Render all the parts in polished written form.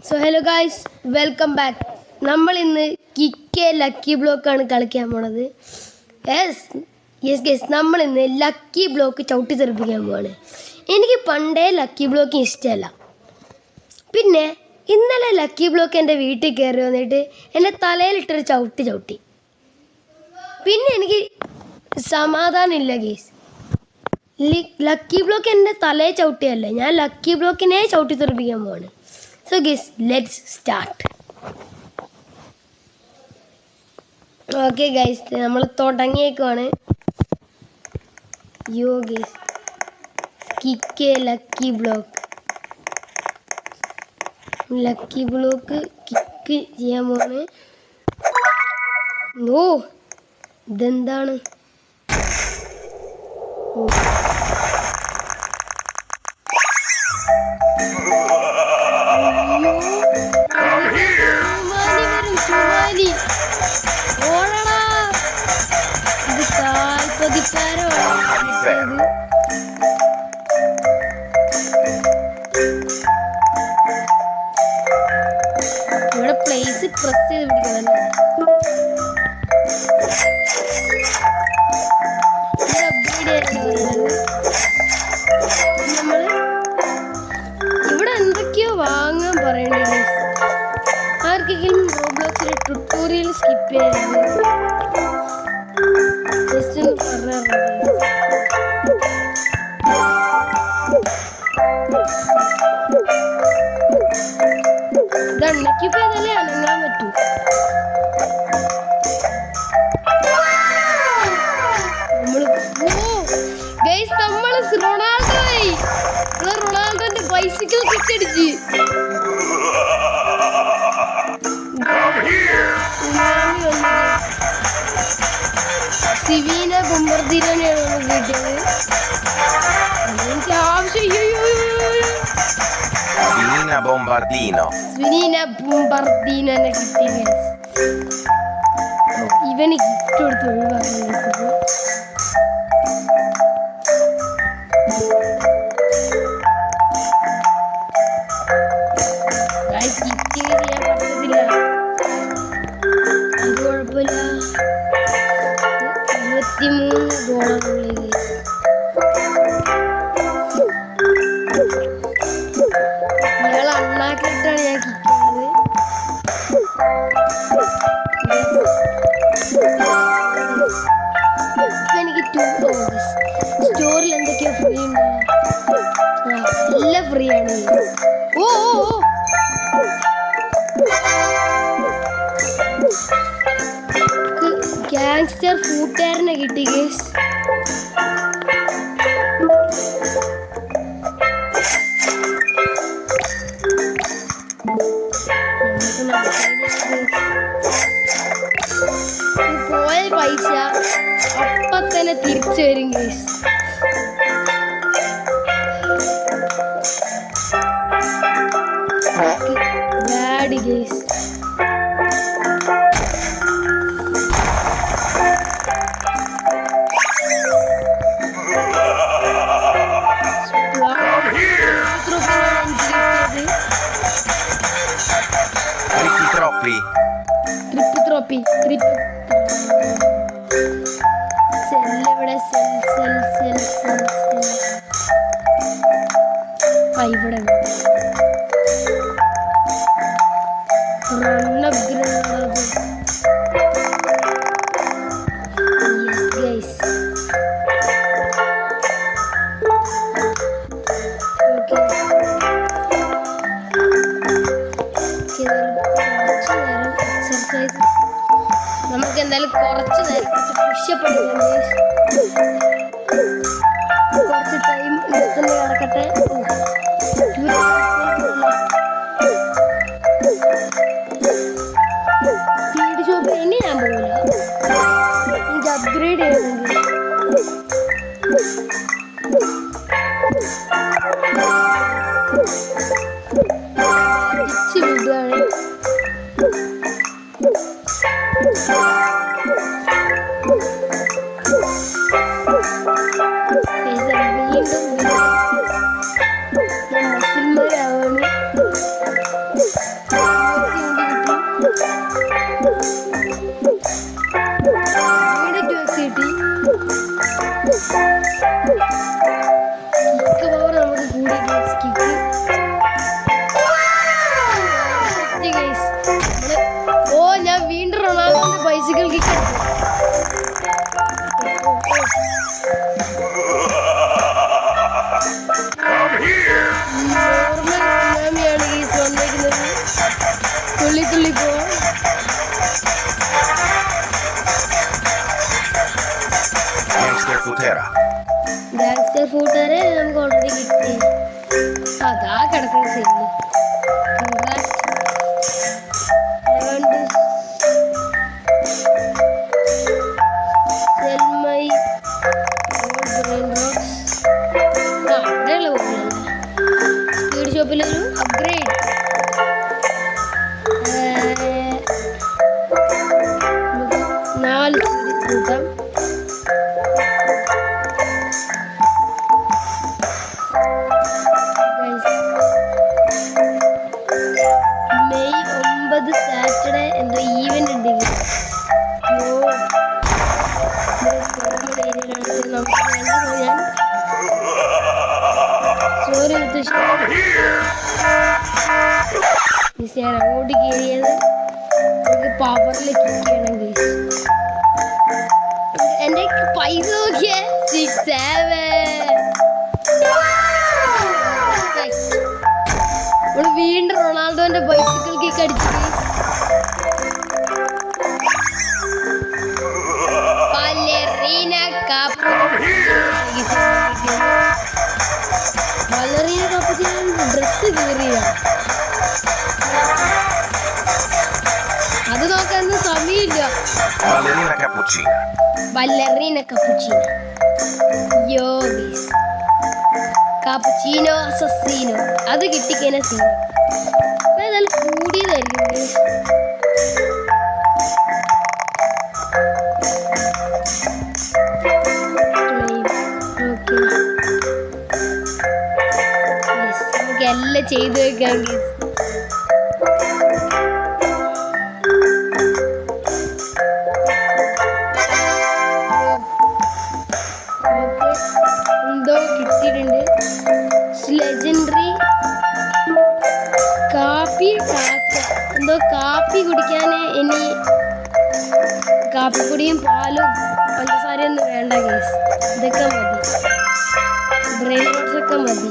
So hello guys, welcome back. നമ്മൾ ഇന്ന് kick lucky ബ്ലോക്കാണ് കളിക്കാൻ പോണത്. യെസ് ഗൈസ്, നമ്മൾ ഇന്ന് ലക്കി ബ്ലോക്ക് ചവിട്ടി തെറിപ്പിക്കാൻ പോവാണ്. എനിക്ക് പണ്ടേ ലക്കി ബ്ലോക്ക് ഇഷ്ടമല്ല. പിന്നെ ഇന്നലെ ലക്കി ബ്ലോക്ക് എൻ്റെ വീട്ടിൽ കയറി വന്നിട്ട് എൻ്റെ തലയിലിട്ടൊരു ചവിട്ടി. പിന്നെ എനിക്ക് സമാധാനമില്ല ഗൈസ്. ലക്കി ബ്ലോക്ക് എൻ്റെ തലയെ ചവിട്ടിയല്ല, ഞാൻ ലക്കി ബ്ലോക്കിനെ ചവിട്ടി തെറിപ്പിക്കാൻ പോവാണ്. So guys, let's start. Okay guys, നമ്മൾ തുടങ്ങിയേക്കുവാണ്. Yo guys, kick lucky block kick ചെയ്യാൻ പോവാണ്. ഓ ഇതെന്താണ്? ഇവിടെ പ്ലേസ് പ്രസ് ചെയ്ത് പിടിക്കണം. നമ്മള് ഇവിടെ എന്തൊക്കെയോ വാങ്ങാൻ പറയണ്ടേ. ആർക്കെങ്കിലും റോബ്ലോക്സിലെ ട്യൂട്ടോറിയൽ സ്കിപ്പ് ചെയ്യരുത്. ജസ്റ്റ് ഒന്ന് പറഞ്ഞാൽ ഇതണ്ണയ്ക്ക് പോയതല്ലേ അനങ്ങാൻ പറ്റൂ. നമ്മള് റൊണാൾഡോയായി. റൊണാൾഡോന്റെ ബൈസിക്കിൾ കിക്ക് അടിച്ച് സിവീന ബൊമ്പർദീനോനെയാണ് നമുക്ക് കിട്ടിയത്. എനിക്ക് ആവശ്യം സ്വിനീന ബൊമ്പർദീനോനെ കിട്ടി. ഇവന് ഗിഫ്റ്റ് കൊടുത്ത് ഒഴിവാക്കുന്നു. ഗിഫ്റ്റ് ചെയ്യാൻ പറ്റത്തില്ല, അത് കുഴപ്പമില്ല. $23 ഇയാൾ അണ്ണാക്കിട്ടാണ് ഞാൻ കിക്കുന്നത്. എനിക്ക് സ്റ്റോറിൽ എന്തൊക്കെയോ ഫ്രീ ഉണ്ടല്ലോ. എല്ലാം ഫ്രീ ആണ്. ഓ ഗാങ്സ്റ്റർ കൂട്ടുകാരനെ കിട്ടി ഗേസ്. പോയ പൈസ അപ്പൊ തന്നെ തിരിച്ചു വരും ഗേസ്. Bad guys. ട്രിപ്പ് സെല്ലിവിടെ ഇവിടെ നമുക്ക് എന്തായാലും കുറച്ച് നേരം പുഷപ്പ് എടുക്കാം. കുറച്ച് ടൈം ഇതിൽ നടക്കട്ടെ. സ്പീഡ് ഷോപ്പിൽ ഇനി ഞാൻ പോകില്ല. എനിക്ക് അപ്ഗ്രേഡ് ചെയ്യണമെങ്കിൽ വിടുകയാണ്. വീണ്ടും തുള്ളി തുള്ളി പോവാം. Gangster Futera. ഗാങ്സ്റ്റർ ഫൂട്ടറെ നമുക്ക് ഓൾറെഡി കിട്ടി. അതാ കിടക്കുന്ന സീനില്. Speed ഷോപ്പിലൊരു upgrade. 4 കൂട്ടാം. മെയ് 9 സാറ്റർഡേ എന്തോ ഈവന്റ് ഉണ്ടെങ്കിൽ ഞാൻ അങ്ങോട്ട് കയറിയത് എനിക്ക് പവറിൽ കിക്ക് ചെയ്യണമെങ്കിൽ എൻ്റെ പൈസ നോക്കിയ 6-7 നമ്മള് വീണ്ടും റൊണാൾഡോന്റെ ബൈസിക്കിൾ കിക്ക് അടിച്ചു. ബലറീന കപ്പ് ഡ്രസ് കീറിയ അത് നോക്കാനൊന്നും സമയമില്ല. ബലറീന കപ്പുച്ചീന യോഗീസ് കാപ്പുച്ചീനോ അസസീനോ അത് കിട്ടിക്കഴിഞ്ഞാൽ സീനോ ഏതായാലും കൂടിയതായിരിക്കും. നമുക്ക് എല്ലാം ചെയ്തു വെക്കാം. എന്തോ കിട്ടിയിട്ടുണ്ട്. ലെജൻഡറി കാപ്പി എന്തോ കാപ്പി കുടിക്കാൻ ഇനി കാപ്പിപ്പൊടിയും പാലും പഞ്ചസാരയൊന്നും വേണ്ട കേസ്. ഇതൊക്കെ മതി. ബ്രെയിൻ വാഷ് ഒക്കെ മതി.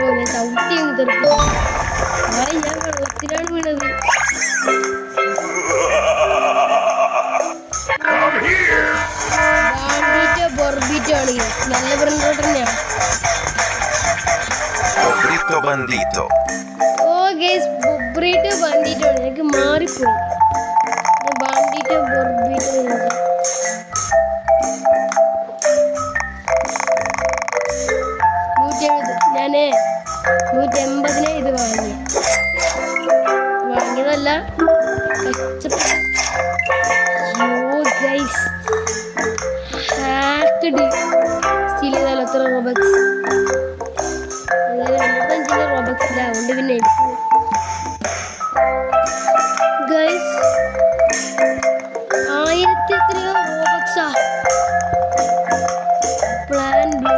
ഓ ഞാൻ ചവിട്ടി അങ്ങ് തെറുക്കും. ഞാൻ വെള്ളത്തിലാണ് വീണത്. ബോർബിറ്റോ ആണ് നല്ല ബ്രെയിൻ വാട്ടർ തന്നെയാണ്. ഓ ഗൈസ് ബൊബ്രീറ്റോ ബാൻഡിറ്റോ ആണ്. എനിക്ക് മാറിപ്പോയി. ബാൻഡിറ്റോ ബൊർബിറ്റോ 170. ഞാന് 180 ഇത് വാങ്ങിയതല്ല. ഗൈസ് ഹാക്ക്ഡ് സ്റ്റീൽ ചെയ്താലോ എത്ര റോബക്സ്? 95 റോബക്സ് ഇല്ല. അതുകൊണ്ട് പിന്നെ ഗൈസ് 1000 എത്രയോ റോബക്സാ. പ്ലാൻ ബ്ലൂ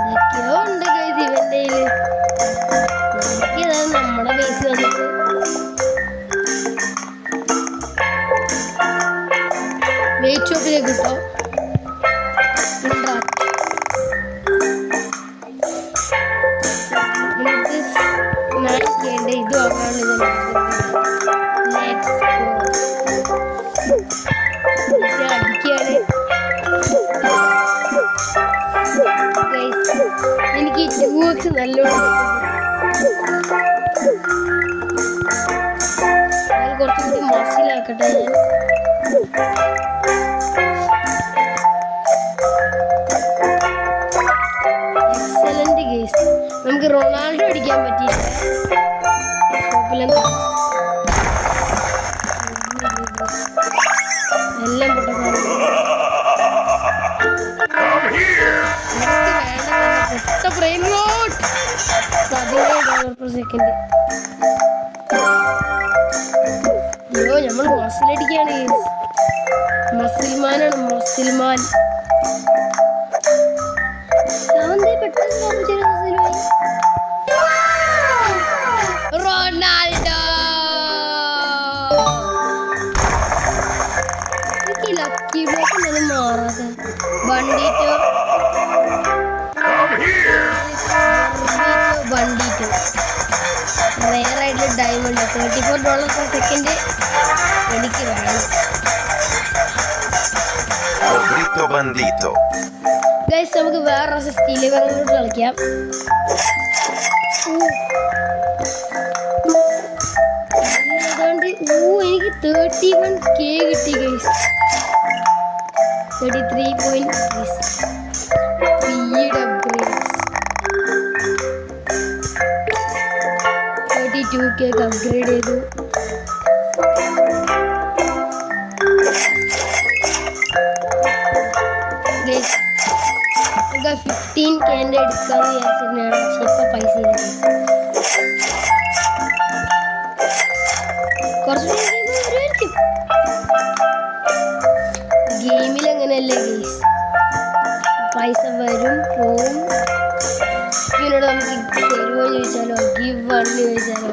എന്തൊക്കെയോ ഉണ്ട് ഗൈസ് ഇവന്റെ കയ്യില്. നമ്മുടെ ബേസ് വന്നിട്ട് വെയിറ്റ് ഷോപ്പിലേക്ക് കിട്ടോ. ഇത് വാങ്ങാനുള്ള അടിക്കാണ്. എനിക്ക് 2x നല്ലോണം കുറച്ചും കൂടി മസിലാക്കട്ടെ ഞാൻ. Excellent guys. നമുക്ക് റൊണാൾഡോ അടിക്കാൻ പറ്റിയില്ല. എല്ലാം $17 അയ്യോ നമ്മൾ മസിലടിക്കാണ്. മസിൽമാനാണ് മസിൽമാൻ. റൊണാൾഡോ ലക്കി ബ്ലോക്ക് മാറാതെ ബണ്ടിറ്റോ 22. റെയർ ആയിട്ടുള്ള ഡയമണ്ട് $34 per second എനിക്ക് വേണം. Brito bandito. ഗൈസ് നമുക്ക് വേറെ സ്റ്റീൽ ലെവലിലോട്ട് കളിക്കാം. അതുകൊണ്ട് എനിക്ക് 31K കിട്ടി guys. 33 points. Speed upgrades. 32K upgrade ചെയ്തു. Guys, 15K എടുക്കാന്ന് വിചാരിച്ചിരുന്നാണ്. പക്ഷെ ഇപ്പൊ പൈസ ഇല്ല. കുറച്ച് ഗെയിമിൽ അങ്ങനെയല്ലേ ഗെയ്സ്, പൈസ വരും പോവും. ഇതിനോട് നമുക്ക് തരുമോ ചോദിച്ചാലോ ഗിവ് വണ്ണ് ചോദിച്ചാലോ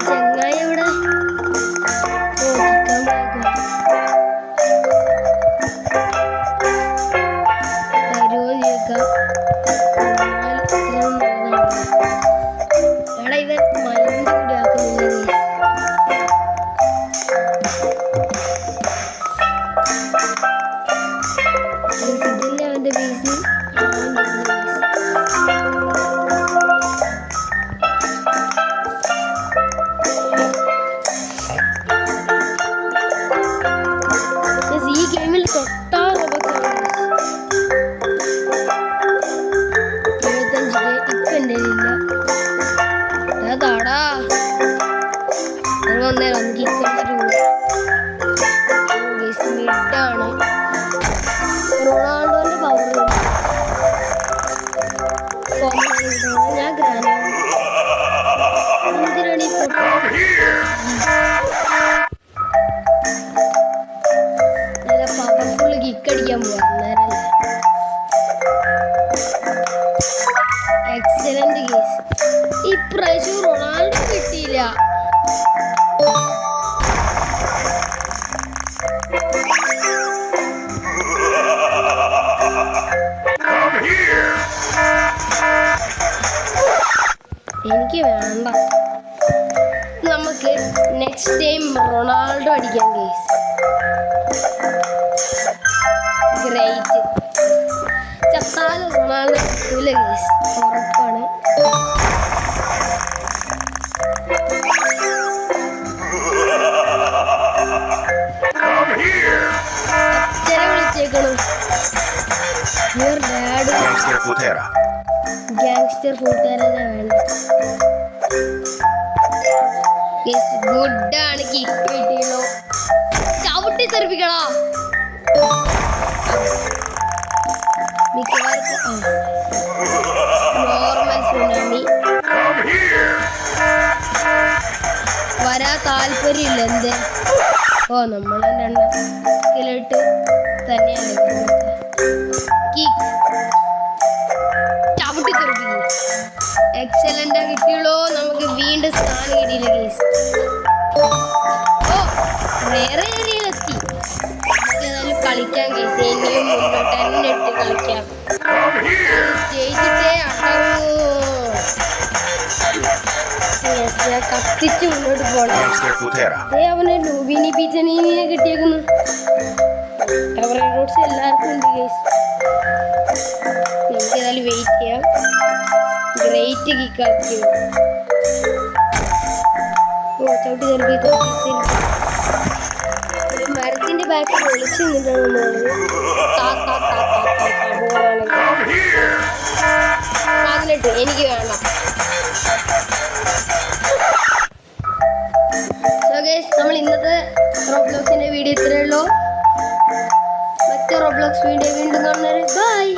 ചങ്ങായി ഇവിടെ തരുമോ ചോദിക്കാം. എടാ ഇവൻ മൈൻഡ് കൂടി ആക്കുന്നില്ല. ഇതിന്റെ അവന്റെ പീസ് ഈ ഗെയിമിൽ തൊട്ടാ റോബക്സ് 75K ഇപ്പൊ എൻ്റെ ഇല്ല. അതാടാ ഒന്നേരം നമുക്ക് മിഡാണ്. റൊണാൾഡോന്റെ പവർ ഞാൻ ഗ്രാൻഡ് എന്തിനാണ് ഈ നല്ല പവർഫുള്ള് കിക്ക് അടിക്കാൻ പോവാ. നേരല്ലേ എക്സലന്റ് കേസ്. ഇപ്രാവശ്യം റൊണാൾഡോ കിട്ടിയില്ല. എനിക്ക് വേണ്ട. നമുക്ക് നെക്സ്റ്റ് ടൈം റൊണാൾഡോ അടിക്കാം കേസ്. ഗ്രേറ്റ്. ചത്താലും റൊണാൾഡോ കിട്ടൂല കേസ്, ഉറപ്പാണ്. അച്ഛനെ വിളിച്ചേക്കണു. Gangster Futera. ഗ്യാങ്സ്റ്റർ കൂട്ടുകാരനെ വേണ്ട. ഗുഡാണ് കിക്ക് കിട്ടിയല്ലോ. ചവിട്ടി തെറിപ്പിക്കണോ മിക്കവാറും നോർമൽ സുനാമി വരാ താല്പര്യമില്ല. എന്ത് നമ്മളെ എണ്ണക്കിലിട്ട് തന്നെയാണ് ചവിട്ടി തെറിപ്പിക്കും. എക്സലന്റ് കിട്ടിയുള്ളൂ. നമുക്ക് വീണ്ടും സ്ഥാനം കിട്ടിയില്ല കേസ്. വേറെ ഏരിയയിലെത്തി. ഏതായാലും കളിക്കാം കേസ്. ഇനിയും മുന്നോട്ട് തന്നെ ഇട്ട് കളിക്കാം. ജയിച്ചിട്ടേ അടങ്ങൂ. ഞാൻ കത്തിച്ച് മുന്നോട്ട് പോകണം. അതേ അവനെ ലൂബിനി പീച്ചനീനെ കിട്ടിയേക്കുന്നു. ടവർ റോഡ്സ് എല്ലാവർക്കും ഉണ്ട് കേസ്. നമുക്ക് ഏതായാലും വെയിറ്റ് ചെയ്യാം. ഗ്രേറ്റ് കിക്കാക്കി ചവിട്ടി തെറിപ്പി മരത്തിന്റെ ബാക്കിൽ ഒളിച്ചു നിന്നിട്ടാണ് അതിലിട്ട് എനിക്ക് വേണ്ട. സോ ഗൈസ്, നമ്മൾ ഇന്നത്തെ റോബ്ലോക്സിന്റെ വീഡിയോ ഇത്രയേ ഉള്ളൂ. മറ്റേ റോബ്ലോക്സ് വീഡിയോ വീണ്ടും കാണുന്നവരെ ബൈ.